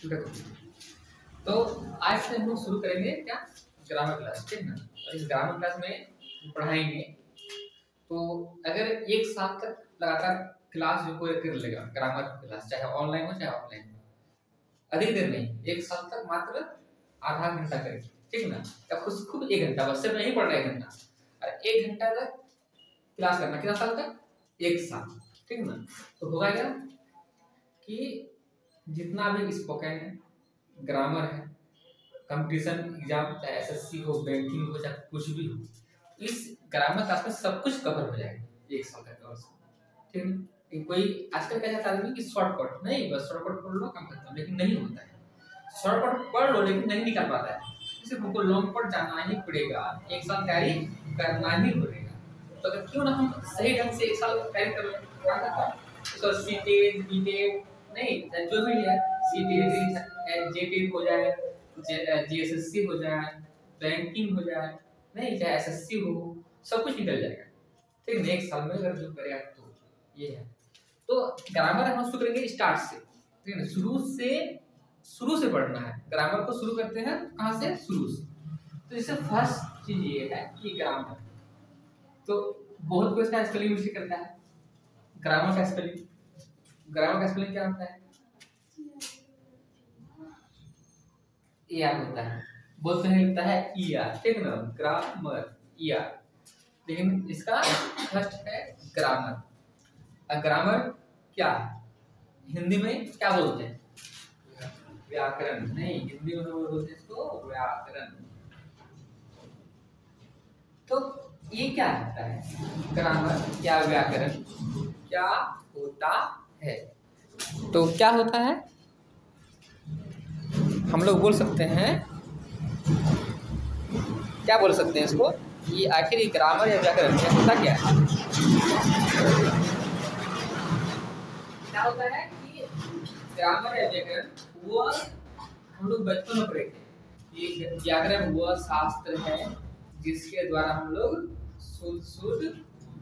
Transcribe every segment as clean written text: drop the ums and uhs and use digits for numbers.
देखो, तो आज से हम लोग शुरू करेंगे क्या, ग्रामर क्लास, ठीक ना। और इस ग्रामर क्लास में पढ़ाएंगे तो अगर एक साल तक लगातार क्लास जो कोई कर लेगा ग्रामर क्लास, चाहे ऑनलाइन हो चाहे ऑफलाइन हो, अधिक देर नहीं, एक साल तक मात्र आधा घंटा करेंगे, ठीक ना। या खुद 1 घंटा, बस सिर्फ नहीं पढ़ रहे 1 घंटा, और 1 घंटा तक क्लास करना, कितना साल तक, 1 साल, ठीक ना। तो होगा क्या कि जितना भी स्पोकन है, ग्रामर है, कंपटीशन एग्जाम, चाहे एसएससी हो, बैंकिंग हो, चाहे कुछ भी हो, इस ग्रामर क्लास में सब कुछ कवर हो जाएगा 1 साल का कोर्स, ठीक है। कोई आजकल क्या चाहता है कि शॉर्टकट नहीं, बस शॉर्टकट पढ़ लो काम खत्म, लेकिन नहीं होता है। शॉर्टकट पढ़ लो लेकिन नहीं निकल पाता है, इसलिए हमको लॉन्ग कट जाना ही पड़ेगा, 1 साल तैयारी करना ही पड़ेगा। तो अगर क्यों ना हम सही ढंग से 1 साल तैयारी कर लें, तो सीटेट बीटेट नहीं, जो भी है, सीटेट जेटेट हो जाए, जीएसएससी हो जाए, बैंकिंग हो जाए, नहीं चाहे एसएससी हो, सब कुछ निकल जाएगा, ठीक है। 1 साल में अगर जो करेगा तो ये है। तो ग्रामर हम शुरू करेंगे स्टार्ट से, ठीक है, शुरू से पढ़ना है। ग्रामर को शुरू करते हैं कहाँ से, शुरू से। तो इससे फर्स्ट चीज ये है कि ग्रामर, तो बहुत कोई इसका स्पेलिंग मिस्टेक करता है। ग्रामर का स्पेलिंग क्या होता है, ईआर होता है, बहुत कहीं लिखता है ईआर, ठीक ना, ग्रामर ईआर, लेकिन इसका फर्स्ट है ग्रामर। ग्रामर क्या है, हिंदी में क्या बोलते हैं, व्याकरण, नहीं हिंदी में बोलते हैं इसको व्याकरण। तो ये क्या होता है, ग्रामर या व्याकरण क्या होता है। तो क्या होता है, हम लोग बोल सकते हैं, क्या बोल सकते हैं इसको, ये आखिर ये ग्रामर या व्याकरण क्या होता, क्या है, क्या होता है कि ग्रामर या व्याकरण वो हम लोग बचपन में पढ़े थे। ये व्याकरण वह शास्त्र है जिसके द्वारा हम लोग शुद्ध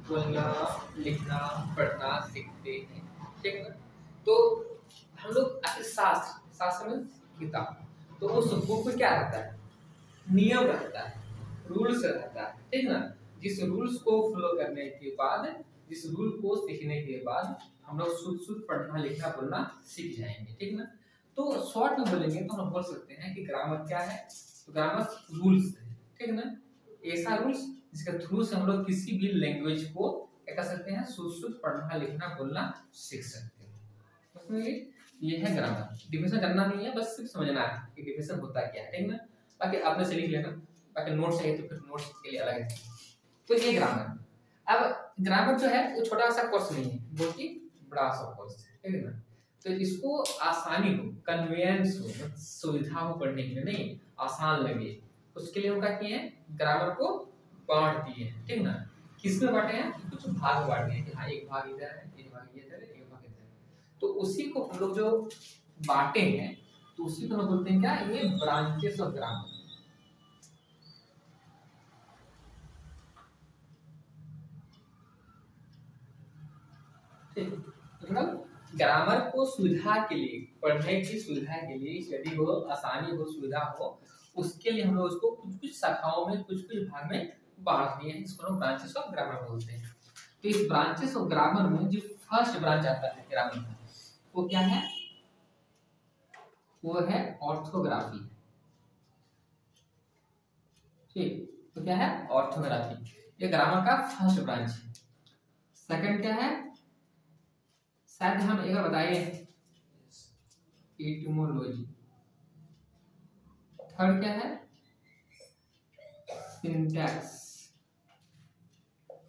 बोलना, लिखना, पढ़ना सीखते हैं, ठीक है ना। तो हम लोग शास्त्र में किताब, तो उस बुक में क्या रहता है, नियम रहता है, रूल्स रहता है, ठीक ना। जिस रूल्स को फॉलो करने के बाद, जिस रूल को सीखने के बाद हम लोग शुद्ध पढ़ना लिखना बोलना सीख जाएंगे, ठीक ना। तो शॉर्ट में बोलेंगे तो हम बोल सकते हैं कि ग्रामर क्या है, तो ग्रामर रूल्स है, ठीक है ना। ऐसा रूल्स जिसके थ्रू से हम लोग किसी भी लैंग्वेज को क्या कर सकते हैं, शुद्ध पढ़ना लिखना बोलना सीख सकते हैं। उसमें ये है ग्रामर। डिफिनेशन करना नहीं है, बस सिर्फ समझना है कि डिफिनेशन होता क्या है, ठीक ना। बाकी आपने से लिख लेना, बाकी नोट चाहिए तो फिर नोट्स के लिए अलग है। तो ये ग्रामर। अब ग्रामर जो है वो छोटा सा कोर्स नहीं है, बहुत ही बड़ा सा कोर्स है, ठीक है ना। तो इसको आसानी हो, कन्वीनियंस हो, सुविधा हो पढ़ने के लिए, नहीं आसान लगे, उसके लिए उनका किए हैं, ग्रामर को बांट दिए हैं, ठीक ना। किसमें बांटे हैं, कुछ भाग बांटे हैं कि हाँ एक भाग इधर है, एक भाग इधर है, एक भाग इधर है। तो उसी को हम लोग जो बांटे हैं, तो उसी को हम बोलते हैं क्या, ये ब्रांचेस ऑफ ग्रामर। मतलब ग्रामर को सुविधा के लिए, पढ़ने की सुविधा के लिए, स्टडी हो, आसानी हो, सुविधा हो, उसके लिए हम लोग उसको कुछ कुछ शाखाओं में, कुछ कुछ भाग में बांट दिए हैं, इसको हम ब्रांचेस ऑफ ग्रामर बोलते हैं। तो इस ब्रांचेस ऑफ ग्रामर में जो फर्स्ट ब्रांच आता है ग्रामर का, वो क्या है, वो है ऑर्थोग्राफी, ठीक। तो क्या है, ऑर्थोग्राफी, ये ग्रामर का फर्स्ट ब्रांच है। सेकंड क्या है, शायद हम एक बार बताइए, एटिमोलॉजी। थर्ड क्या है, सिंटैक्स।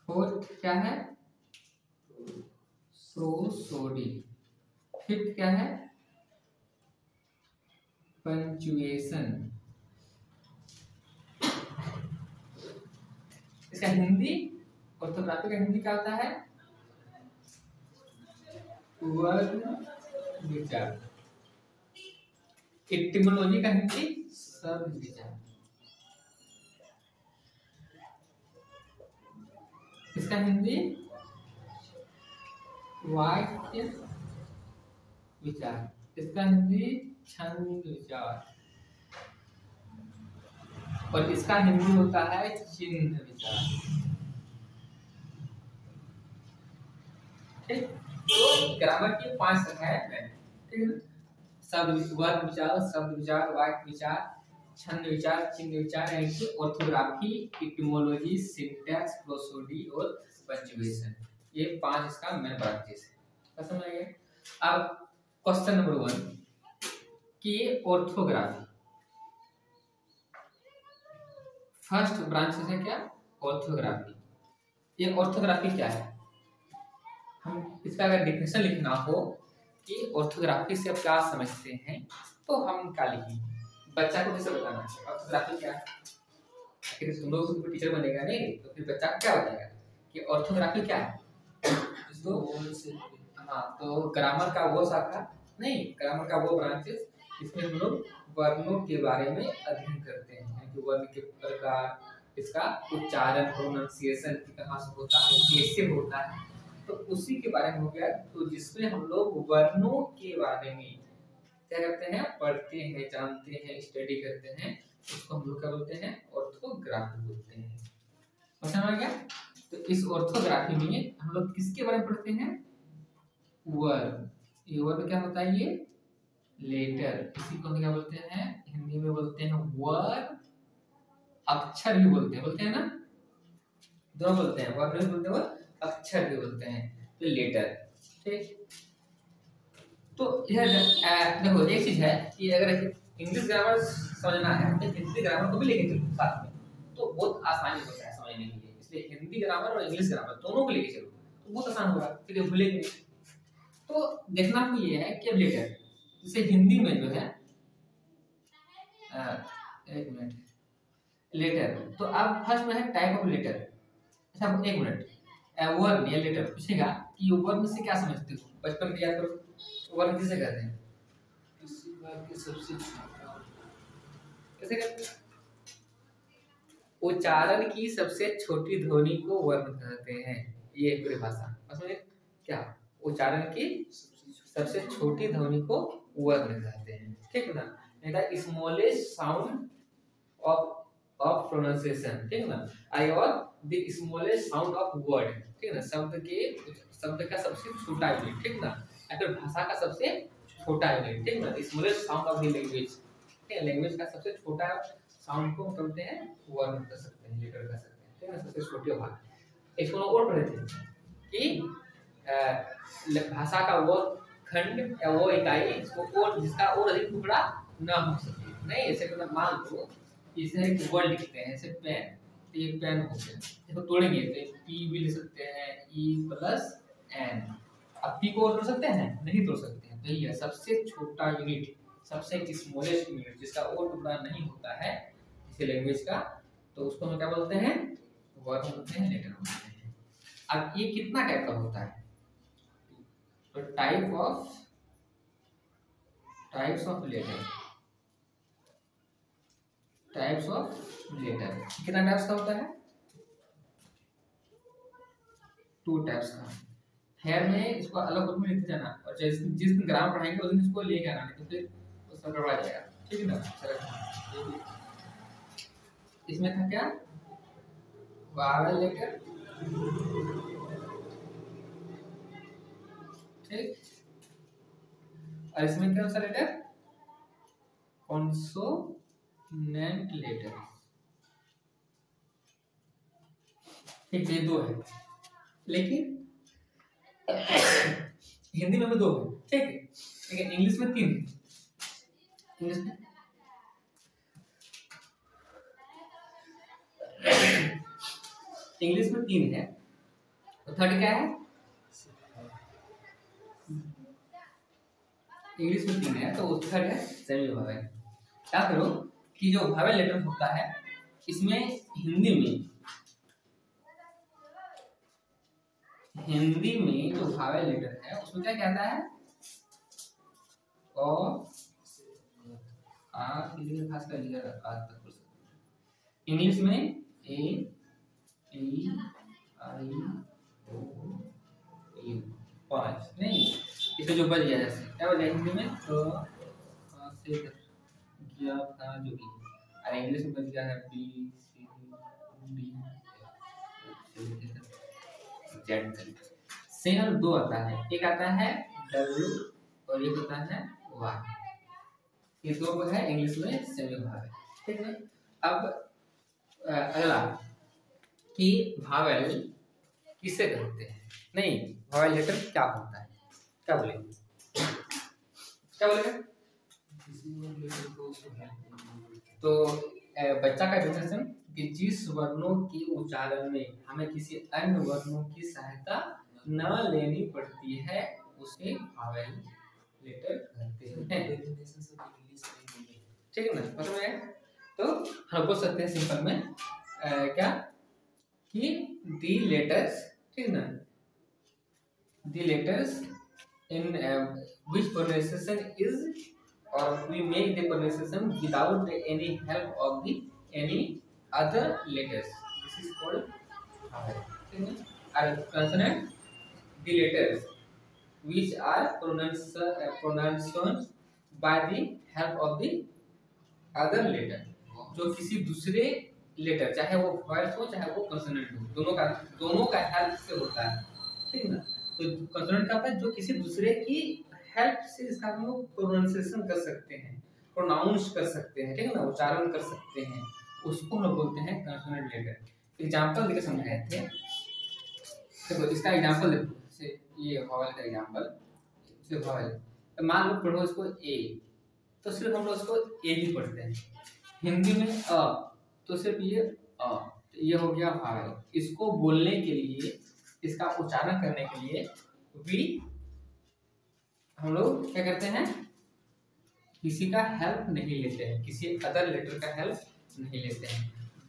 फोर्थ क्या है, प्रोसोडी। फिफ्थ क्या है, पंक्चुएशन। इसका हिंदी, ऑर्थोग्राफी का हिंदी क्या होता है, वर्ण विचार। एटिमोलॉजी का हिंदी शब्द विचार। इसका हिंदी वाक्य विचार। इसका हिंदी छंद विचार, और इसका हिंदी होता है चिन्ह विचार। ठीक, तो ग्रामर की 5 शाखाएं, ठीक है ना। शब्द वर्ग विचार, शब्द विचार, वाक्य विचार, छंद विचार, चिन्ह विचार, यानी कि ऑर्थोग्राफी, इटिमोलॉजी, सिंटैक्स, प्रोसोडी और पंक्चुएशन, ये 5 इसका मेन ब्रांचेस है। समझ आइए। अब क्वेश्चन नंबर 1 कि ऑर्थोग्राफी, फर्स्ट ब्रांच है क्या, ऑर्थोग्राफी। ये ऑर्थोग्राफी क्या है, हम इसका अगर डेफिनेशन लिखना हो कि ऑर्थोग्राफी से आप क्या समझते हैं, तो हम क्या लिखेंगे, बच्चा को कैसे बताना है ऑर्थोग्राफी क्या है। आखिर तुम लोग कोई टीचर बनेगा नहीं, तो फिर बच्चा क्या बताएगा कि ऑर्थोग्राफी क्या है। तो हाँ, तो ग्रामर का वो शाखा नहीं, ग्रामर का वो ब्रांचेस इसमें हम लोग वर्णों के बारे में अध्ययन करते हैं कि वर्ण के प्रकार, इसका उच्चारण, प्रोनाउंसिएशन कहाँ से होता है, कैसे होता है, तो उसी के बारे में हो गया। तो जिसमें हम लोग वर्णों के बारे में क्या करते हैं, पढ़ते हैं, जानते हैं, स्टडी करते हैं, उसको हम लोग क्या बोलते हैं, ऑर्थोग्राफी बोलते हैं। समझ में आ गया। तो इस ऑर्थोग्राफी में हम लोग किसके बारे में पढ़ते हैं, वर्ड। ये वर्ड क्या होता है, ये लेटर, इसी को क्या बोलते हैं, हिंदी में बोलते हैं वर्ड, अक्षर भी बोलते हैं ना, दोनों बोलते हैं, वर्ड भी बोलते हैं, अक्षर भी बोलते हैं, तो लेटर। ठीक, तो यह देखो एक चीज है कि अगर इंग्लिश ग्रामर समझना है तो हिंदी ग्रामर को भी लेके चलो साथ में, तो बहुत आसानी होता है समझने के लिए। इसलिए हिंदी ग्रामर और इंग्लिश ग्रामर दोनों को लेके चलो तो बहुत आसान होगा, फिर भूलेंगे नहीं। तो देखना तो ये है कि अब लेटर, जैसे हिंदी में जो है एक मिनट, लेटर, तो अब फर्स्ट में है टाइप ऑफ लेटर। अच्छा एक मिनट, वर्ड या लेटर पूछेगा कि वर्ड से क्या समझते हो, बचपन में याद करो, वर्ड किसे कहते हैं, किसी बात के सबसे छोटा, कैसे कहते हैं, उच्चारण की सबसे छोटी ध्वनि को वर्ण कहते हैं। ये पूरी भाषा समझे क्या, उच्चारण की सबसे छोटी ध्वनि को वर्ण कहते हैं, ठीक है ना। नहीं था स्मॉलेस्ट साउंड ऑफ प्रोनाउंसिएशन, ठीक है ना, आई और the smallest sound of word, ठीक है ना, शब्द का सबसे छोटा यूनिट, ठीक है ना, या फिर भाषा का सबसे छोटा यूनिट, ठीक है ना, smallest sound of the language, ठीक है, लैंग्वेज का सबसे छोटा साउंड को कहते हैं वर्ण कर सकते हैं, लेटर कर सकते हैं, ठीक है ना, सबसे छोटी भाग। इसको और पढ़े थे कि भाषा का वो खंड या वो इकाई इसको और जिसका और अधिक टुकड़ा ना हो सके, नहीं ऐसे मतलब मान लो इसे एक वर्ड लिखते हैं, ऐसे पेन, तो ये पेन हो गया, इसको तोड़ेंगे तो पी भी लिख सकते हैं, ई प्लस एन, अब पी को तोड़ सकते हैं, नहीं तोड़ सकते हैं, तो ये सबसे छोटा यूनिट, सबसे स्मॉलेस्ट यूनिट जिसका और टुकड़ा नहीं होता है किसी लैंग्वेज का, तो उसको हम क्या बोलते हैं, वर्ड बोलते हैं, लेटर बोलते हैं। अब ये कितना टाइप का होता है, तो types of letter, types of letter कितना टाइप्स का होता है, 2 टाइप्स का। खैर में इसको अलग बुक में लिखते जाना, और जिस दिन ग्रामर पढ़ाएंगे उस दिन इसको लेके आना, नहीं तो फिर उसका गड़बड़ा जाएगा, ठीक है ना। इसमें था क्या, वावल लेटर, ठीक, और इसमें क्या सा लेटर, कॉन्सोनेंट लेटर, ठीक, ये 2 है, लेकिन हिंदी में भी 2 है, ठीक है, लेकिन इंग्लिश में 3 है, इंग्लिश में 3 है, तो थर्ड क्या है, इंग्लिश में 3 है, तो थर्ड है सेमी वोवेल। क्या करो कि जो वोवेल लेटर होता है इसमें हिंदी में जो वोवेल लेटर है उसमें क्या कहता है, और खास कर इंग्लिश में ए ई आई ओ यू, 5 नहीं, इसमें जो बच गया जैसे क्या बच गया हिंदी में तो से गया था जो भी, और इंग्लिश में बच गया है बी सी डी जेड तक। सेम दो आता है, एक आता है डब्ल्यू और एक होता है वाई। ये दो को है इंग्लिश में सेमी भावेल, ठीक है। अब अगला कि भावेल किसे कहते हैं, नहीं भावेल लेटर क्या होता है, क्या बोलेंगे, क्या बोलेंगे? तो बच्चा का डिफिनेशन कि जिस वर्णों के उच्चारण में हमें किसी अन्य वर्णों की सहायता न लेनी पड़ती है उसे भावेल लेटर कहते हैं, ठीक है ना, समझ में? तो हम बोल सकते हैं सिंपल में क्या कि दी लेटर्स, ठीक है ना, दी letters in which pronunciation is or we make the pronunciation without any help of the any other letters, this is called vowel, are consonant the letters which are pronounced by the help of the other letter, जो किसी दूसरे letter चाहे वो voice हो चाहे वो consonant हो, दोनों का हेल्प से होता है, ठीक है ना। तो कंसोनेंट का होता है जो किसी दूसरे की हेल्प से इसका हम लोग प्रोनाउंसिएशन कर सकते हैं, प्रोनाउंस कर सकते हैं, ठीक है ना, उच्चारण कर सकते हैं, उसको हम लोग बोलते हैं कंसोनेंट लेटर। एग्जांपल देके समझाए थे, देखो इसका एग्जांपल देखो, जैसे ये वॉवेल का एग्जांपल, ये वॉवेल तो मान लो पढ़ो इसको ए, तो सिर्फ हम लोग इसको ए भी पढ़ते हैं, हिंदी में अ तो सिर्फ ये अ, तो ये हो गया वॉवेल। इसको बोलने के लिए, इसका उच्चारण करने के लिए भी हम लोग क्या करते हैं, किसी का हेल्प नहीं लेते हैं, किसी अदर लेटर का हेल्प नहीं लेते हैं।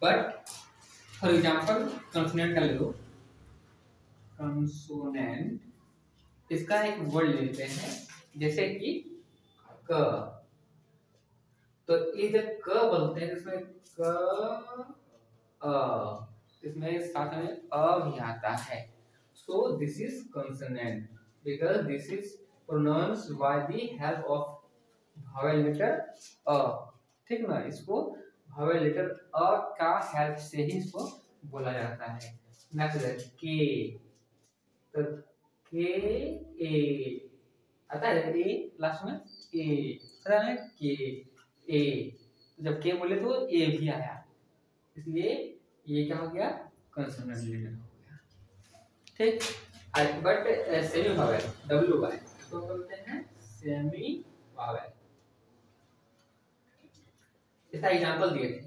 बट फॉर एग्जांपल कंसोनेंट का ले लो, कंसोनेंट इसका एक वर्ड लेते हैं जैसे कि क, तो ये जब क बोलते हैं इसमें क इसमें साथ में अ भी आता है, so this is consonant because this is pronounced by the help of vowel letter अ, ठीक ना, इसको भावेल लेटर अ का हेल्प से ही इसको बोला जाता है। नेक्स्ट के, तो के ए आता है, ए लास्ट में ए आता है, के ए, तो जब के बोले तो ए भी आया, इसलिए ये क्या हो गया, कंसोनेंट लेटर हो गया, ठीक। But semi vowel W Y इसको बोलते हैं सेमी भावेल। इसका एग्जांपल दिए थे,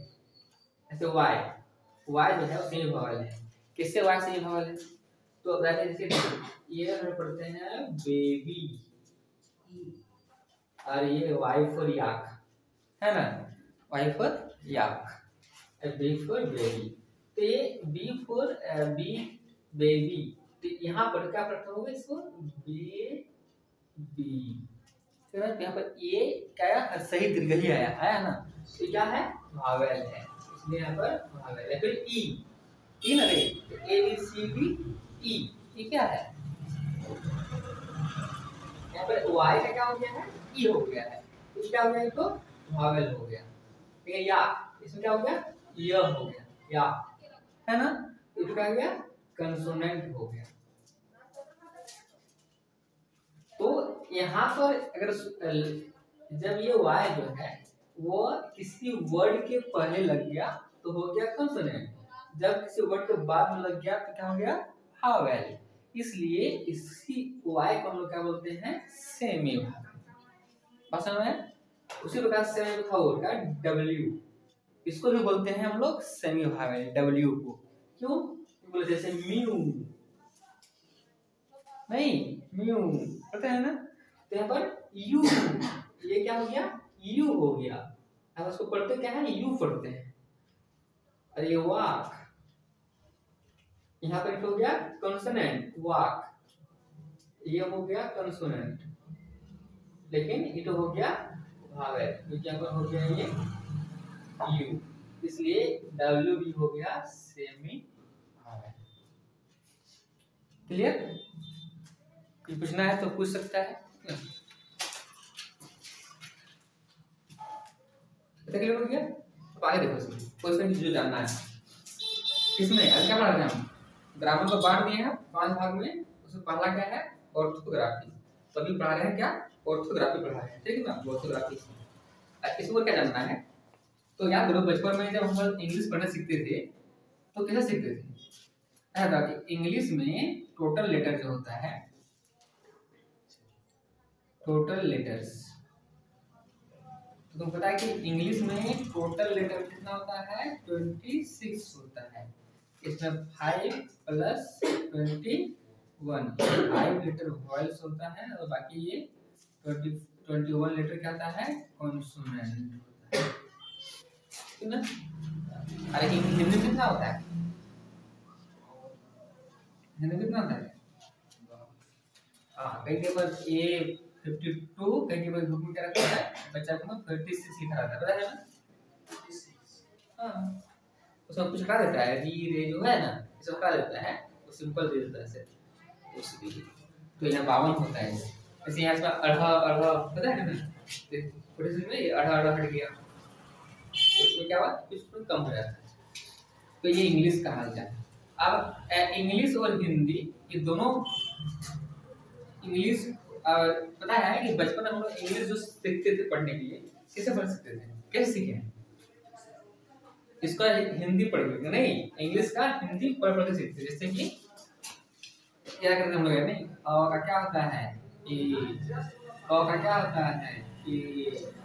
ऐसे वाई, वाई जो है वो सेमी भावेल है, किससे वाई सेमी भावेल है, तो जैसे ये हम पढ़ते हैं बेबी, और ये वाई फॉर याक है ना, Y for yak, B for baby, तो ये बी फॉर बी बेबी, तो यहाँ पर क्या पढ़ते होगे इसको बी बी, तो यहाँ पर ये क्या सही दीर्घ ही आया ना, तो क्या है भावेल है, इसलिए यहाँ पर भावेल है। फिर ई ना रे, तो A B C D E, ये क्या है, यहाँ पर वाई का क्या हो गया है, ई हो गया है, तो क्या हो गया, इसको भावेल हो गया, ठीक है। या इसमें क्या हो गया, य हो गया, या है ना, तो क्या हो गया, कंसोनेंट हो गया। तो यहाँ पर अगर जब ये वाई जो है वो किसी वर्ड के पहले लग गया तो हो गया कंसोनेंट, जब किसी वर्ड के बाद में लग गया तो क्या हो गया, भावेल, इसलिए इसी वाई को हम लोग क्या बोलते हैं, सेमी भावेल, समझ में। उसी प्रकार से होगा डब्ल्यू, इसको भी बोलते हैं हम लोग सेमी भावेल, डब्ल्यू को, क्यों बोले, जैसे म्यू नहीं म्यू पता है ना, तो यहाँ पर यू, ये क्या हो गया, यू हो गया, अब उसको पढ़ते क्या है, यू पढ़ते हैं, और ये वाक, यहाँ पर हो गया कंसोनेंट वाक, ये हो गया कंसोनेंट, लेकिन ये हो गया भावेल, तो यहाँ पर हो गया ये यू, इसलिए डब्ल्यू भी हो गया सेमी भावेल। क्लियर, कुछ पूछना है तो पूछ सकता है। क्लियर हो गया? तो आगे देखो इसमें क्वेश्चन जो जानना है किसमें आज क्या पढ़ा रहे हैं हम ग्रामर को बांट दिए हैं 5 भाग में। उसमें पहला क्या है ऑर्थोग्राफी। तो अभी पढ़ा रहे हैं क्या ऑर्थोग्राफी पढ़ा रहे हैं ठीक है ना ऑर्थोग्राफी। इसको क्या जानना है तो याद करो बचपन में जब हम इंग्लिश पढ़ना सीखते थे तो कैसे सीखते थे ऐसा कि इंग्लिश में टोटल लेटर जो होता है टोटल लेटर्स तो तुमको पता है कि इंग्लिश में टोटल लेटर कितना होता है 26 होता है। इसमें 5 प्लस 21 5 लेटर वॉइस होता है और बाकी ये 21 लेटर क्या होता है कॉन्सोनेंट होता है ठीक ना। अरे हिंदी में कितना होता है हिंदी में कितना होता है हाँ कई के बाद ये 52 कहीं के बाद ग्रुप में क्या रखा है बच्चा को 36 लिखा रहता है पता है ना हाँ उसमें कुछ हटा देता है री रे जो है ना इसे हटा देता है वो सिंपल दे देता है ऐसे उसके तो यहाँ 52 होता है जैसे यहाँ इसमें अढ़ा अढ़ा पता है ना थोड़ी सी में अढ़ा अढ़ा हट गया तो इसमें क्या हुआ कुछ कम हो जाता है। तो ये इंग्लिश का हाल है। अब इंग्लिश और हिंदी ये दोनों इंग्लिश पता है कि बचपन में हम लोग इंग्लिश जो सीखते थे पढ़ने के लिए कैसे पढ़ सकते थे कैसे सीखे हैं इसका हिंदी पढ़ के नहीं इंग्लिश का हिंदी पढ़ के सीखते जैसे कि क्या करते हम लोग नहीं अ का क्या होता है कि अ का क्या होता है कि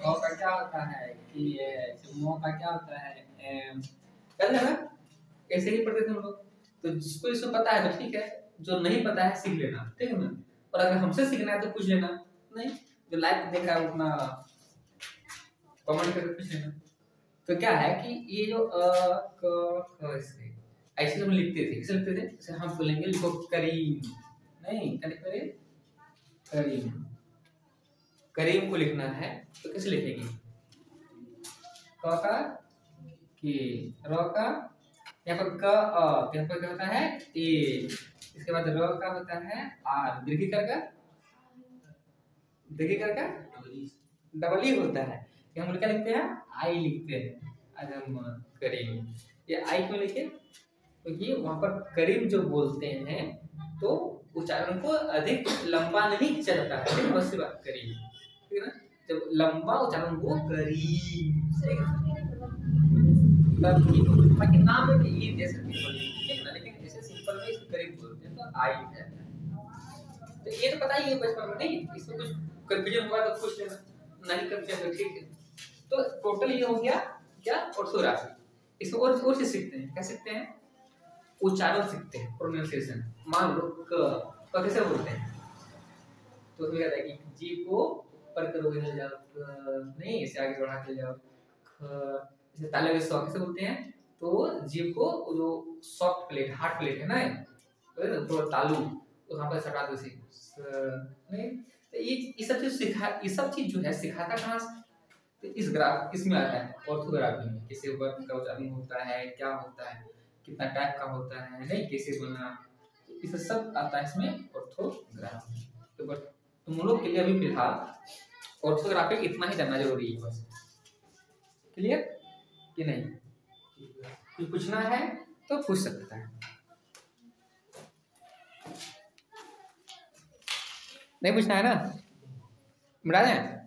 अ का क्या होता है कि मो का क्या होता है कहते हैं ना ऐसे ही पढ़ते थे हम लोग। तो जिसको इसको पता है तो ठीक है जो नहीं पता है सीख लेना ठीक है ना और अगर हमसे सीखना है तो पूछ लेना नहीं जो लाइव देखा है उतना कमेंट करके पूछ लेना। तो क्या है कि ये जो क इसके ऐसे हम लिखते थे कैसे लिखते थे जैसे हम बोलेंगे लिखो करीम नहीं करें करीम करीम को लिखना है तो कैसे लिखेंगे क का के र का यहाँ पर क यहाँ पर क्या होता है ए इसके बाद र का होता है आर दीर्घिकार का डबल ई होता है ये हम क्या लिखते हैं आई लिखते हैं आज हम करीम ये आई क्यों लिखे क्योंकि तो वहां पर करीम जो बोलते हैं तो उच्चारण को अधिक लंबा नहीं खींचा जाता है ठीक है बात करीम ठीक है ना जब लंबा उच्चारण वो करीम बाकी नाम में ये दे सकते हैं ठीक है ना लेकिन ऐसे सिंपल में इसको करीम बोलते हैं तो आई है तो ये तो पता ही है बचपन में नहीं इसमें कुछ कंफ्यूजन हुआ तो पूछ लेना नहीं कंफ्यूजन ठीक है। तो टोटल ये हो गया क्या ऑर्थोग्राफी इसमें और चीज सीखते हैं क्या सीखते हैं उच्चारण सीखते हैं प्रोनाउंसिएशन मान लो क कैसे बोलते हैं तो उसमें कहता है कि जी को पर करोगे तो जाओ नहीं इसे आगे बढ़ा के जाओ इसे ताले के सॉ कैसे बोलते हैं तो जीभ को जो सॉफ्ट प्लेट हार्ड प्लेट है ना तो थोड़ा तालू वहां पर सटा दो इसे नहीं तो ये सब चीज सिखा ये सब चीज जो है सिखाता कहाँ से तो इस ग्राफ इसमें आता है ऑर्थोग्राफी में कैसे वर्ड का उच्चारण होता है क्या होता है कितना टाइप का होता है नहीं कैसे बोलना तो इसे सब आता है इसमें ऑर्थोग्राफी। तो बट तुम लोग के लिए अभी फिलहाल ऑर्थोग्राफी इतना ही जानना जरूरी है बस क्लियर कि नहीं कुछ पूछना है तो पूछ सकता है नहीं पूछना है ना मिटा दें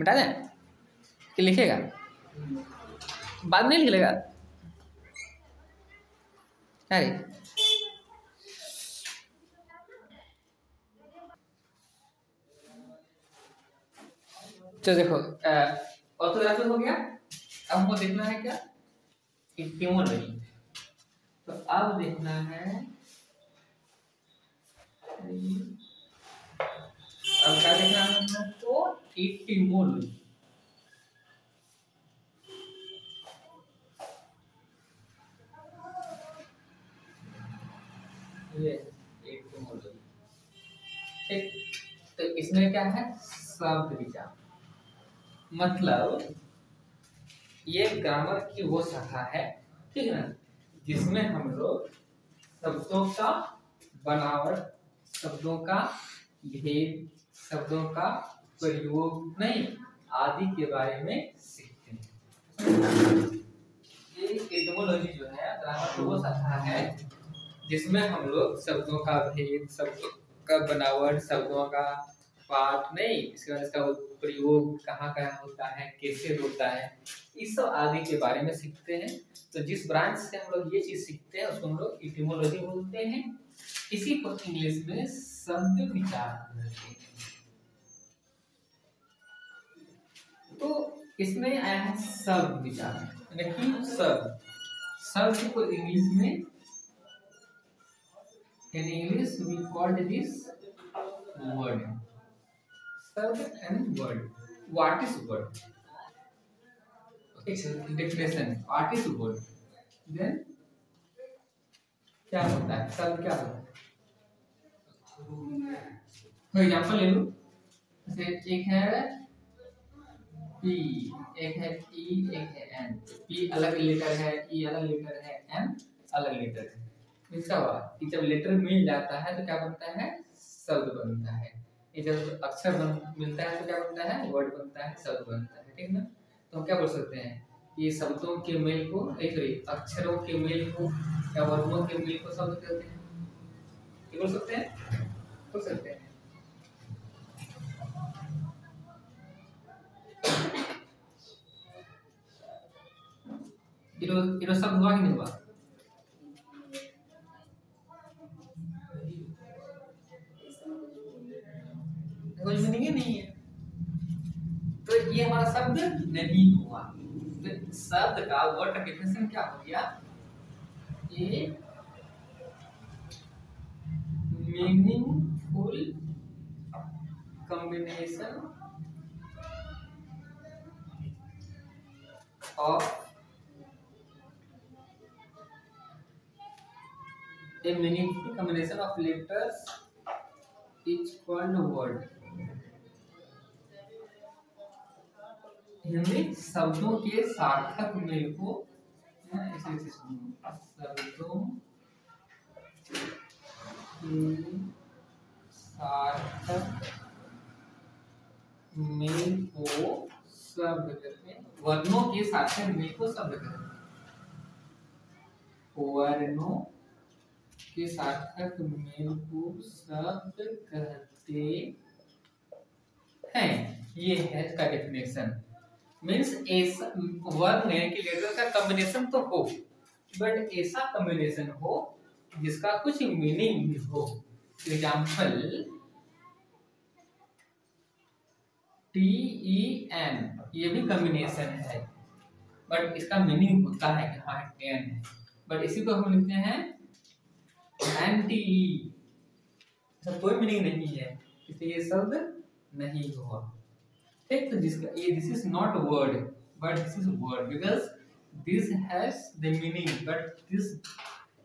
मिटा दें कि लिखेगा बाद में नहीं लिख लेगा अरे तो देखो ऑर्थोग्राफी हो गया अब हमको देखना है क्या इटिमोलॉजी तो अब देखना है अब क्या देखना है हमको इटिमोलॉजी ये इटिमोलॉजी ठीक तो इसमें क्या है शब्द विचार मतलब ये ग्रामर की वो शाखा है ठीक है ना जिसमें हम लोग शब्दों का बनावट शब्दों का भेद, शब्दों का प्रयोग नहीं आदि के बारे में सीखते हैं। ये एटिमोलॉजी जो है ग्रामर तो वो शाखा है जिसमें हम लोग शब्दों का भेद, शब्दों का बनावट, शब्दों का पाठ नहीं, इसके बाद इसका प्रयोग कहाँ कहाँ होता है, कैसे होता है, इस सब आदि के बारे में सीखते हैं। तो जिस ब्रांच से हम लोग ये चीज सीखते हैं उसको हम लोग एटिमोलॉजी बोलते हैं। इसी को इंग्लिश में शब्द विचार कहते हैं। तो इसमें आया है शब्द विचार, यानी कि शब्द को इंग्लिश में, in English we called this word. Shubd and word. What is word? Okay, definition. What is word? Then क्या होता है? शब्द क्या होता है? फॉर एग्जाम्पल ले लो, जैसे एक है P, एक है E, एक है N. P अलग लेटर है, E अलग लेटर है, N अलग लेटर है। इसका हुआ कि जब लेटर मिल जाता है तो क्या बनता है? शब्द बनता है। ये जब अक्षर मिलता है तो क्या बनता है? वर्ड बनता है, शब्द बनता है। ठीक ना? तो हम क्या बोल सकते हैं? ये शब्दों के मेल को, सॉरी, अक्षरों के मेल को या वर्णों के मेल को शब्द कहते हैं। ये बोल सकते हैं? बोल सकते हैं। ये शब्द हुआ कि नहीं हुआ? कोई मीनिंग नहीं है, तो ये हमारा शब्द नहीं हुआ। तो शब्द का वर्ड का डेफिनेशन क्या हो गया? ए meaningful combination of a meaningful combination of letters is called word. Hindi शब्दों के सार्थक मेल को, शब्दों के सार्थक मेल को शब्द कहते हैं। वर्णों के सार्थक मेल को शब्द कहते हैं। वर्णों के सार्थक मेल को शब्द कहते हैं। ये है इसका डेफिनेशन। मीन्स ऐसा वर्ण के लेटर का कॉम्बिनेशन तो हो, बट ऐसा कॉम्बिनेशन हो जिसका कुछ मीनिंग भी हो। एग्जाम्पल TEN, ये भी कॉम्बिनेशन है, बट इसका मीनिंग होता है कि हाँ 10 है, बट इसी को हम लिखते हैं NTE, इसका कोई मीनिंग नहीं है, इसलिए ये शब्द नहीं हुआ। ठीक, तो जिसका ये this is not word but this is word, because this has the meaning but this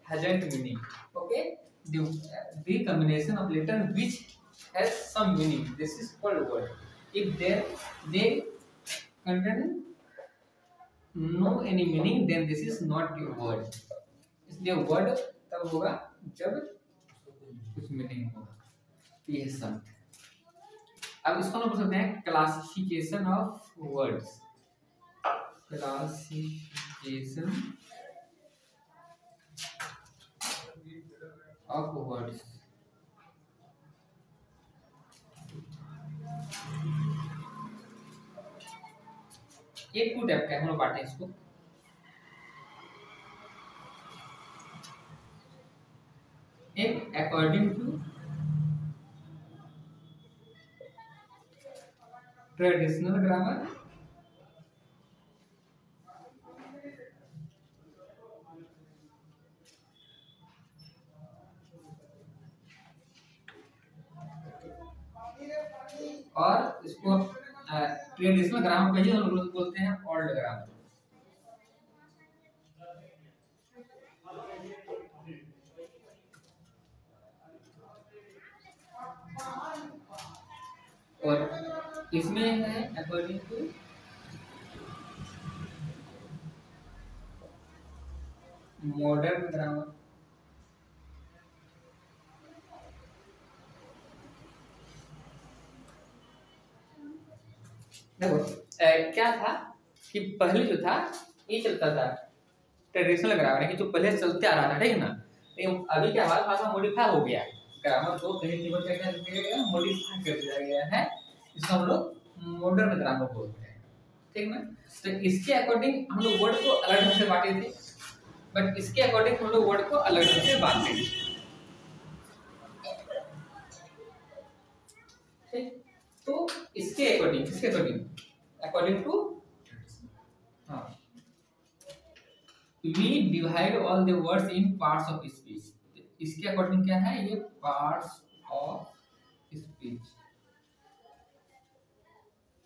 hasn't meaning. Okay, the combination of letter which has some meaning, this is called word. If they contain no any meaning, then this is not your word. इसलिए word तब होगा जब कुछ meaning होगा। ये शब्द। अब इसको हम बोल सकते हैं classification of words. Classification of words. एक टू टाइप का है, हम लोग बांटे इसको। एक अकॉर्डिंग टू ट्रेडिशनल ग्रामर, और इसको ट्रेडिशनल ग्रामर को ही हम लोग बोलते हैं ओल्ड ग्रामर। और इसमें है अकॉर्डिंग टू मॉडर्न ग्रामर। देखो क्या था कि पहले जो था ये चलता था ट्रेडिशनल ग्रामर है कि जो पहले चलते आ रहा था, ठीक है ना। लेकिन अभी क्या हमारे पास मॉडिफाई हो गया है, ग्रामर को कहीं केवल क्या क्या किया गया, मॉडिफाई कर दिया गया है, इसको हम लोग मॉडर्न ग्रामर बोलते हैं, ठीक ना। तो इसके अकॉर्डिंग हम लोग वर्ड को अलग ढंग से बांटे थे, बट इसके अकॉर्डिंग हम लोग वर्ड को अलग ढंग से बांटते हैं, ठीक। तो इसके अकॉर्डिंग टू हाँ we divide all the words in parts of speech। इसके अकॉर्डिंग क्या है, ये पार्ट्स ऑफ स्पीच,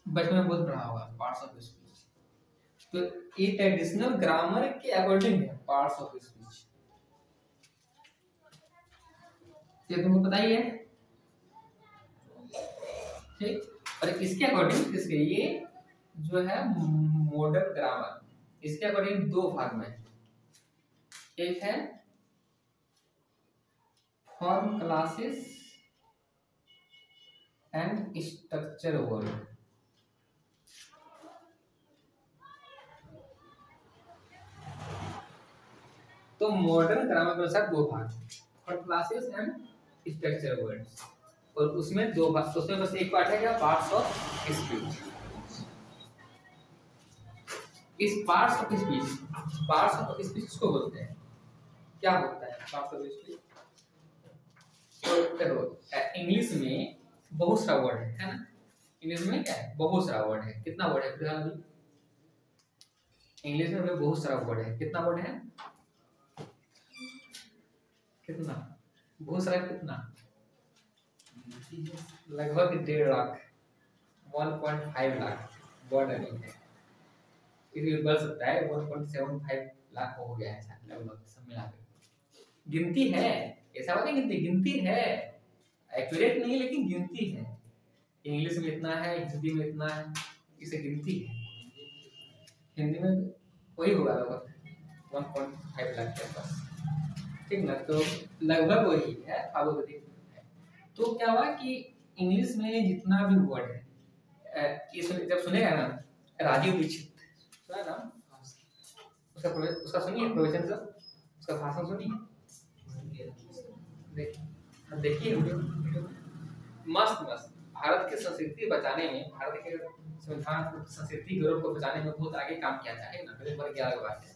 बचपन में बहुत पढ़ा होगा पार्ट्स ऑफ स्पीच। तो ये ट्रेडिशनल ग्रामर के अकॉर्डिंग है पार्ट्स ऑफ स्पीच, ये तुमको पता ही है, ठीक। और इसके अकॉर्डिंग इसके ये जो है मॉडर्न ग्रामर, इसके अकॉर्डिंग दो भाग में, एक है form classes and structure word. तो मॉडर्न ग्रामर के अनुसार दो भाग, form classes and structure words, और उसमें दो भाग, उसमें बस एक पार्ट है क्या, पार्ट्स ऑफ स्पीच। इस पार्ट्स ऑफ स्पीच किसको बोलते हैं, क्या होता है पार्ट्स ऑफ स्पीच। तो देखो इंग्लिश में बहुत सारा वर्ड है ना, इंग्लिश में क्या है, बहुत सारा वर्ड है। कितना वर्ड है फिलहाल अभी इंग्लिश में बहुत सारा वर्ड है, कितना वर्ड है, कितना, बहुत सारा, कितना, लगभग 1.5 लाख 1.5 लाख वर्ड है, इसलिए बढ़ सकता है 1.75 लाख हो गया है लगभग सब मिला के। गिनती है, ऐसा बात नहीं, गिनती है, एक्यूरेट नहीं लेकिन गिनती है। इंग्लिश में इतना है, हिंदी में इतना है, इसे गिनती है। हिंदी में वही होगा लगभग 1.5 लाख के पास, ठीक ना। तो लगभग वही है, अधिक है। तो क्या हुआ कि इंग्लिश में जितना भी वर्ड है, जब सुनेगा ना राजीव दीक्षित सुना ना, उसका सुनिए प्रवचन से, उसका भाषण सुनिए, देखिए मस्त मस्त। भारत की संस्कृति बचाने में, भारत के संविधान संस्कृति गौरव को बचाने में बहुत आगे काम किया था, है ना, मेरे पर क्या बात है।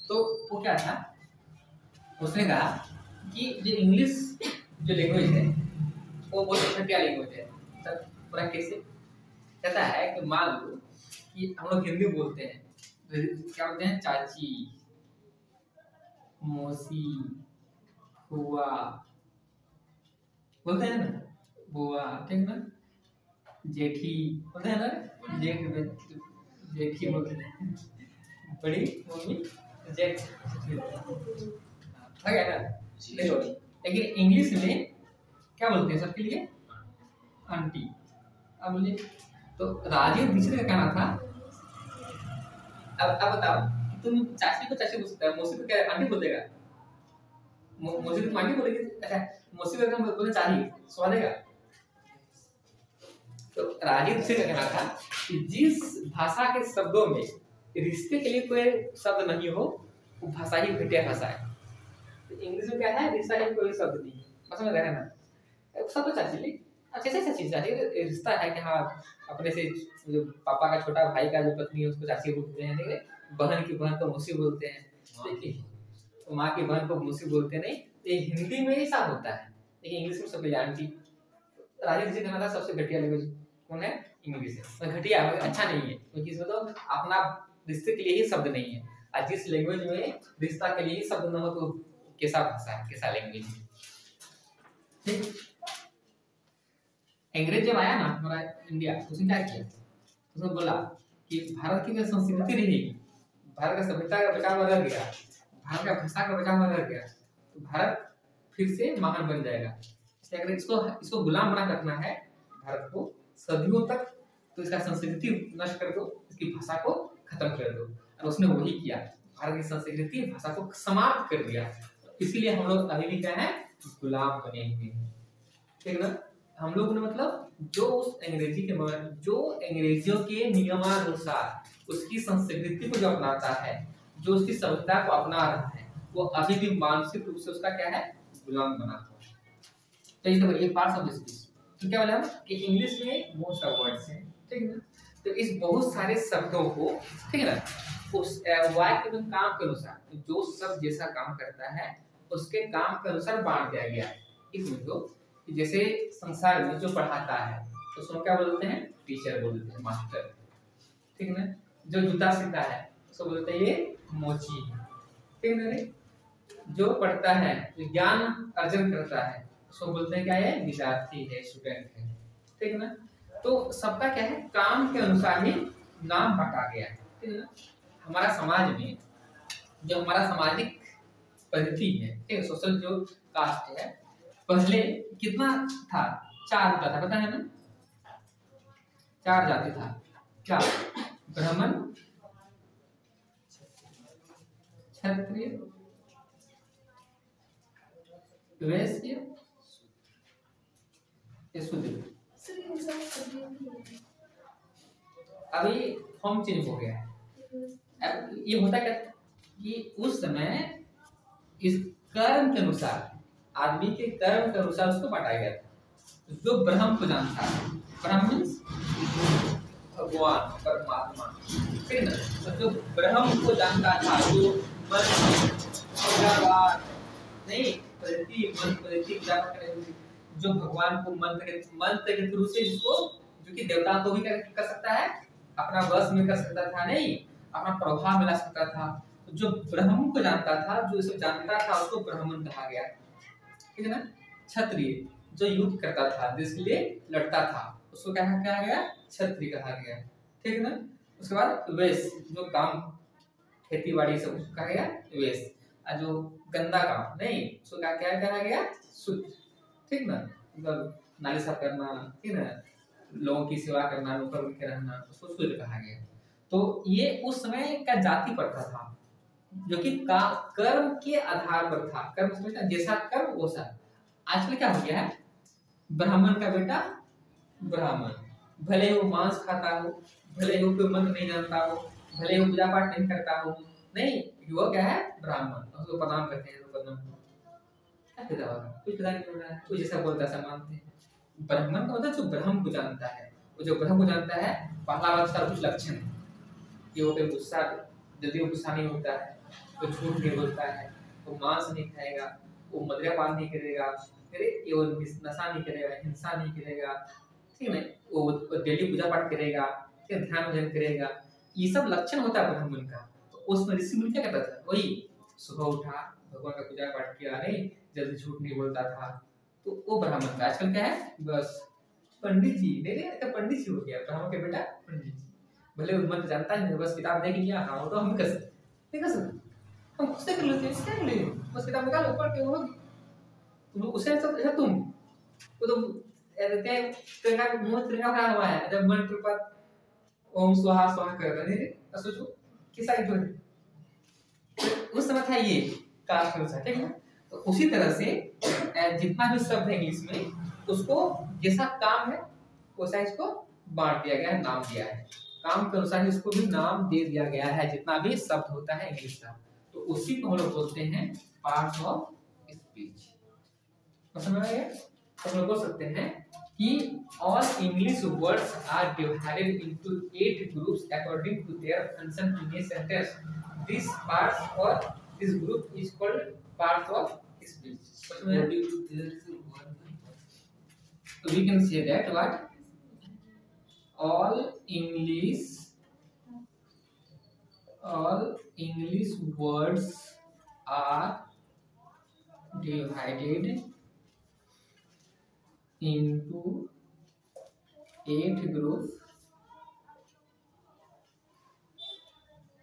तो वो क्या था, उसने कहा कि जो इंग्लिश जो लैंग्वेज है वो बहुत घटिया लैंग्वेज है। सर पूरा कैसे, कहता है कि मान लो कि हम लोग हिंदी बोलते हैं, क्या बोलते हैं, चाची, मौसी, बुआ बोलते हैं ना, बुआ, ठीक ना, जेठी बोलते हैं ना, जेठी बोलते हैं, बड़ी मम्मी, जेठ, है ना, लेकिन इंग्लिश में क्या बोलते हैं सबके लिए, आंटी। अब बोलिए, तो राजीव दीक्षित का कहना था, अब बताओ तुम चाची को चाची बोल सकते हो, मौसी को क्या आंटी बोल देगा, मौसी को आंटी बोलेगी, अच्छा मौसी को अगर बोले चाची स्वादेगा। तो राजीव दीक्षित का कहना था कि जिस भाषा के शब्दों में रिश्ते के लिए कोई शब्द नहीं हो वो भाषा ही घटिया भाषा है। तो इंग्लिश में क्या है, रिश्ता के लिए कोई शब्द नहीं, बस में रहना सब तो चाची ले, अच्छे से चाची, चाची रिश्ता है कि हाँ अपने से जो पापा का छोटा भाई का जो पत्नी है उसको चाची बोलते हैं, नहीं बहन की बहन को मौसी बोलते हैं, देखिए तो माँ की बहन को मौसी बोलते नहीं। तो हिंदी में ही सब होता है, लेकिन इंग्लिश में सब आंटी। राजीव जी कहना था सबसे घटिया लैंग्वेज कौन है, इंग्लिश है। घटिया अच्छा नहीं है, क्योंकि इसमें तो अपना रिश्ते के लिए ही शब्द नहीं है, और जिस लैंग्वेज में रिश्ता के लिए ही शब्द न हो तो कैसा भाषा है, कैसा लैंग्वेज है, ठीक। अंग्रेज जब आया ना हमारा इंडिया, उसने क्या किया, उसने बोला कि भारत की जो संस्कृति रहेगी, भारत का सभ्यता का बचाव रह गया, भारत का भाषा का बचाव रह गया, तो भारत फिर से महान बन जाएगा। इसलिए अगर इसको गुलाम बना रखना है भारत को सदियों तक, तो इसका संस्कृति नष्ट कर दो, इसकी भाषा को खत्म कर दो। और उसने वही किया, भारत की संस्कृति भाषा को समाप्त कर दिया। इसीलिए हम लोग अभी भी क्या है, गुलाम बने हुए हैं, ठीक ना। हम लोग ने मतलब जो उस अंग्रेजी के जो अंग्रेजियों के नियमानुसार उसकी संस्कृति को जो अपनाता है, जो उसकी सभ्यता को अपना रहा है, वो अभी भी मानसिक रूप से उसका क्या है, गुलाम बना हुआ है। तो ये पार्ट्स ऑफ स्पीच। तो क्या बोला हम कि इंग्लिश में मोस्ट ऑफ वर्ड्स हैं, ठीक है ना। तो इस बहुत सारे शब्दों को, ठीक है ना, उस वाक्य में काम के अनुसार जो शब्द जैसा काम करता है उसके काम के अनुसार बांट दिया गया है। इसमें तो जैसे संसार में जो पढ़ाता है तो उसको क्या बोलते हैं, टीचर बोलते हैं, मास्टर, ठीक है ना। जो जूता सीता है उसको बोलते हैं ये मोची है, ठीक है ना। जो पढ़ता है, जो ज्ञान अर्जन करता है उसको बोलते हैं क्या है, विद्यार्थी है, स्टूडेंट है, ठीक है ना। तो सबका क्या है, काम के अनुसार ही नाम बांटा गया है, ठीक है ना। हमारा समाज में जो हमारा सामाजिक पद्धति है, ठीक है, सोशल जो कास्ट है, पहले कितना था, 4 होता था, पता है ना, 4 जाति था। क्या, ब्राह्मण, क्षत्रिय, वैश्य, शूद्र। अभी फॉर्म चेंज हो गया है। अब ये होता क्या कि उस समय इस कर्म के अनुसार, आदमी के कर्म के अनुसार उसको बांटा गया था। जो ब्रह्म को जानता है, ब्रह्म भगवान परमात्मा, ठीक है ना। तो जो ब्रह्म को जानता था, जो नहीं जो भगवान को मंत्र के थ्रू से जिसको, जो कि देवता को भी कर सकता है, अपना वश में कर सकता था, नहीं अपना प्रभाव में ला सकता था। तो जो ब्रह्म को जानता था, जो इसे जानता था, उसको ब्राह्मण कहा गया, ठीक है ना। क्षत्रिय, जो युद्ध करता था, जिसके लिए लड़ता था, उसको क्या कहा गया, क्षत्रिय कहा गया, ठीक है ना। उसके बाद वैश्य, जो काम खेती बाड़ी सब कहा गया वैश्य, और जो गंदा काम नहीं उसको क्या कहा गया, शुद्ध, ठीक ना। मतलब नाली साफ करना, ठीक है ना, लोगों की सेवा करना, नौकर बन के रहना, उसको शूद्र कहा गया। तो ये उस समय का जाति प्रथा था, जो कि कर्म के आधार पर था। कर्म समझता, जैसा कर्म वैसा। आजकल क्या हो गया है, ब्राह्मण का बेटा ब्राह्मण, भले वो मांस खाता हो, भले वो कोई मंत्र नहीं जानता हो, भले वो पूजा पाठ नहीं करता हो, नहीं, वो क्या है, ब्राह्मण, उसको प्रणाम करते हैं, क्या फायदा होगा, कुछ पता नहीं हो रहा है, कुछ जैसा बोलता है मानते हैं। ब्राह्मण का मतलब जो ब्रह्म को जानता है, वो जो ब्रह्म को जानता है, पहला बात उसका कुछ लक्षण है कि वो कोई गुस्सा, जल्दी गुस्सा नहीं होता है, वो झूठ नहीं बोलता है, वो मांस नहीं खाएगा, वो मदिरापान नहीं करेगा, वो नशा नहीं करेगा, हिंसा नहीं करेगा, ठीक है, वो डेली पूजा पाठ करेगा, फिर ध्यान भजन करेगा। ये सब लक्षण होता है ब्राह्मण का। तो उसमें ऋषि मुनि क्या करता था, वही सुबह उठा, भगवान का पूजा पाठ किया, नहीं जल्दी झूठ नहीं बोलता था, तो वो ब्राह्मण का। आजकल क्या है, बस पंडित जी, नहीं पंडित जी हो गया, ब्राह्मण के बेटा पंडित जी, भले मंत्र जानता है, बस किताब देख लिया, हाँ वो तो हम कर सकते, नहीं कर सकते, हम खुद से कर लेते हैं, क्या कर लेते, बस किताब निकालो, पढ़ के होगी, तुम उसे ऐसा तुम वो तो कहते हैं तिरंगा मुंह तिरंगा खड़ा हुआ है, जब मंत्र पर ओम स्वाहा स्वाहा कर रहे हैं, सोचो किस साइड पर उस समय था ये कास्ट के अनुसार, ठीक है ना। तो उसी तरह से जितना भी शब्द है इंग्लिश में, उसको जैसा काम है वैसा इसको बांट दिया गया है, नाम दिया है, काम के अनुसार इसको भी नाम दे दिया गया है, जितना भी शब्द होता है इंग्लिश का। तो उसी को हम लोग बोलते हैं पार्ट्स ऑफ स्पीच। समझ में आया? तो हम लोग बोल सकते हैं कि all English words are divided into 8 groups according to their function in a sentence. These parts or this group is called parts of speech. So we can say that what all English words are divided into 8 groups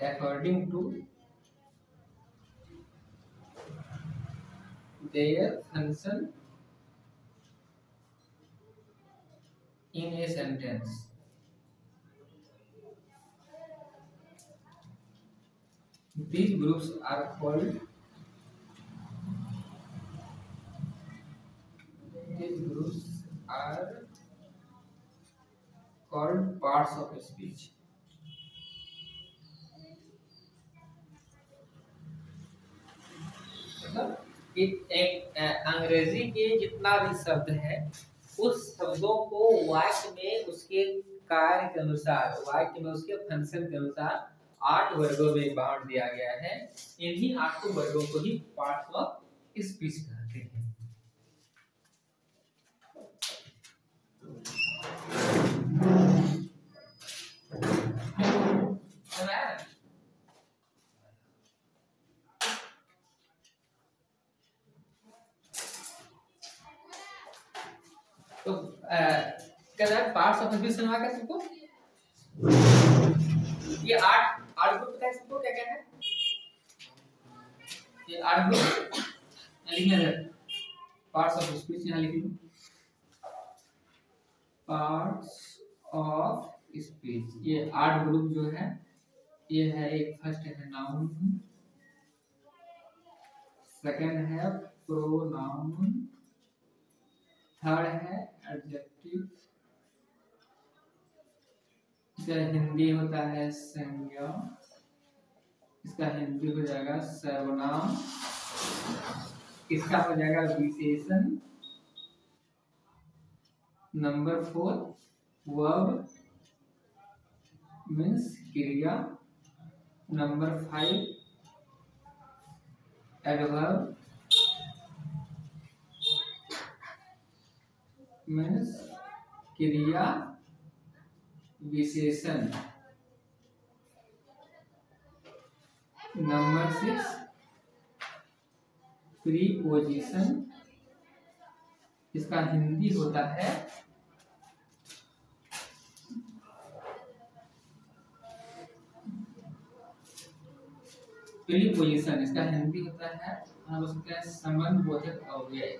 according to their function in a sentence. These groups are called called parts of speech. मतलब एक अंग्रेजी के जितना भी शब्द है उस शब्दों को वाक्य में उसके कार्य के अनुसार, वाक्य में उसके फंक्शन के अनुसार 8 वर्गों में बांट दिया गया है। इन्हीं 8 वर्गों को ही पार्ट्स ऑफ स्पीच कहते हैं। तो क्या पार्ट्स ऑफ स्पीच सुना क्या तुमको? ये 8 ग्रुप बताए सबको क्या क्या है? ये 8 ग्रुप लिखना है। पार्ट्स ऑफ स्पीच यहाँ लिख लो। पार्ट्स ऑफ स्पीच ये 8 ग्रुप जो है, ये है एक फर्स्ट है नाउन, सेकंड है प्रोनाउन, थर्ड है एडजेक्टिव, इसका हिंदी होता है संज्ञा, इसका हिंदी हो जाएगा सर्वनाम, इसका हो जाएगा विशेषण, नंबर 4 वर्ब मीन्स क्रिया, नंबर 5 एडवर्ब मीन्स क्रिया विशेषण, नंबर 6 प्रीपोजिशन, इसका हिंदी होता है प्रीपोजिशन, इसका हिंदी होता है हम उसका संबंधबोधक अव्यय।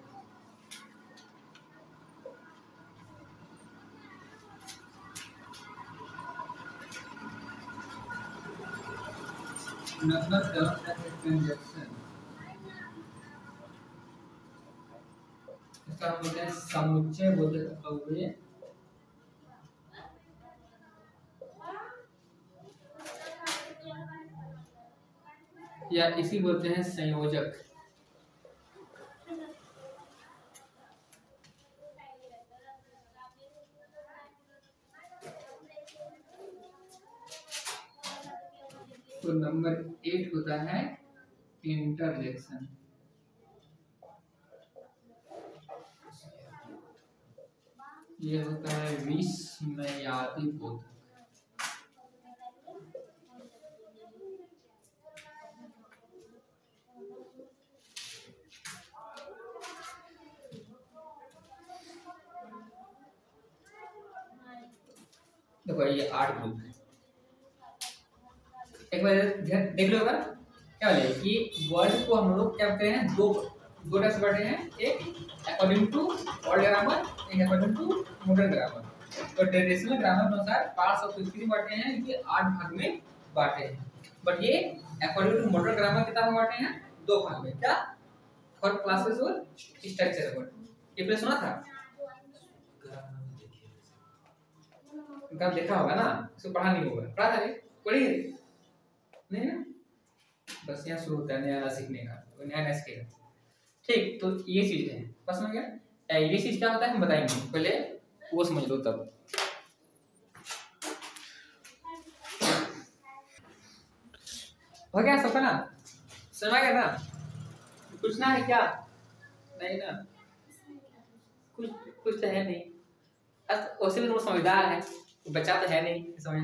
नंबर 7 है कंजक्शन, इसका बोलते हैं समुच्चय बोधक अव्यय। या इसी बोलते हैं संयोजक। तो नंबर 8 होता है इंटरजेक्शन। ये होता है विस्मयादि बोधक। देखो ये 8 ग्रुप है। एक बार देख लो बार क्या बोले कि वर्ड को हम लोग क्या कहते हैं, दो टाइप से बांटे हैं, एक अकॉर्डिंग टू ओल्ड ग्रामर, एक अकॉर्डिंग टू मॉडर्न ग्रामर। तो ट्रेडिशनल ग्रामर अनुसार पार्ट्स ऑफ स्पीच बांटे हैं, ये 8 भाग में बांटे हैं। बट ये अकॉर्डिंग टू मॉडर्न ग्रामर कितना में बांटे हैं, 2 भाग में। क्या? फॉर क्लासेस और स्ट्रक्चर वर्ड। ये पहले सुना था, इनका देखा होगा ना, इसको पढ़ा नहीं होगा, पढ़ा था पढ़ी नहीं ना, बस यहाँ शुरू होता है नया सीखने का, नया सीखेगा। ठीक, तो ये चीज है, बस समझ गया। ये चीज क्या होता है हम बताएंगे, पहले वो समझ लो तब। हो गया सबका ना, समझ गया ना? पूछना है क्या? नहीं ना, कुछ तो है नहीं। वैसे भी समझदार है, बच्चा तो है नहीं समझ,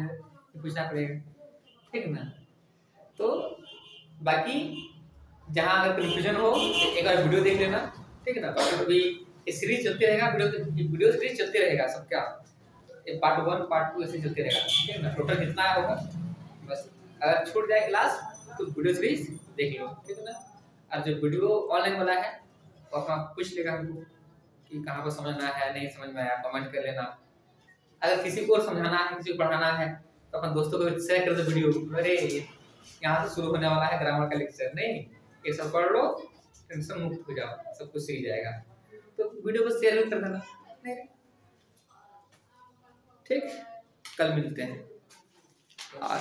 पूछना पड़ेगा, ठीक ना? तो बाकी जहाँ अगर कंफ्यूजन हो एक बार वीडियो देख लेना, ठीक है ना? बाकी अभी सीरीज चलती रहेगा, वीडियो सीरीज चलती रहेगा सबका, पार्ट 1 पार्ट 2 ऐसे चलते रहेगा, ठीक है ना? टोटल कितना होगा, बस अगर छूट जाए क्लास तो वीडियो सीरीज देख लो, ठीक है ना? और जो वीडियो ऑनलाइन वाला है वो अपना पूछ लेगा हमको कि कहाँ पर समझना है, नहीं समझ में आया कमेंट कर लेना। अगर किसी को समझाना है, किसी को पढ़ाना है तो अपन दोस्तों को शेयर कर दो वीडियो, अरे यहाँ से शुरू होने वाला है ग्रामर का लेक्चर, नहीं ये सब पढ़ लो, टेंशन मुक्त हो जाओ, सब कुछ सीख जाएगा। तो वीडियो को शेयर भी कर देना, ठीक। कल मिलते हैं। आज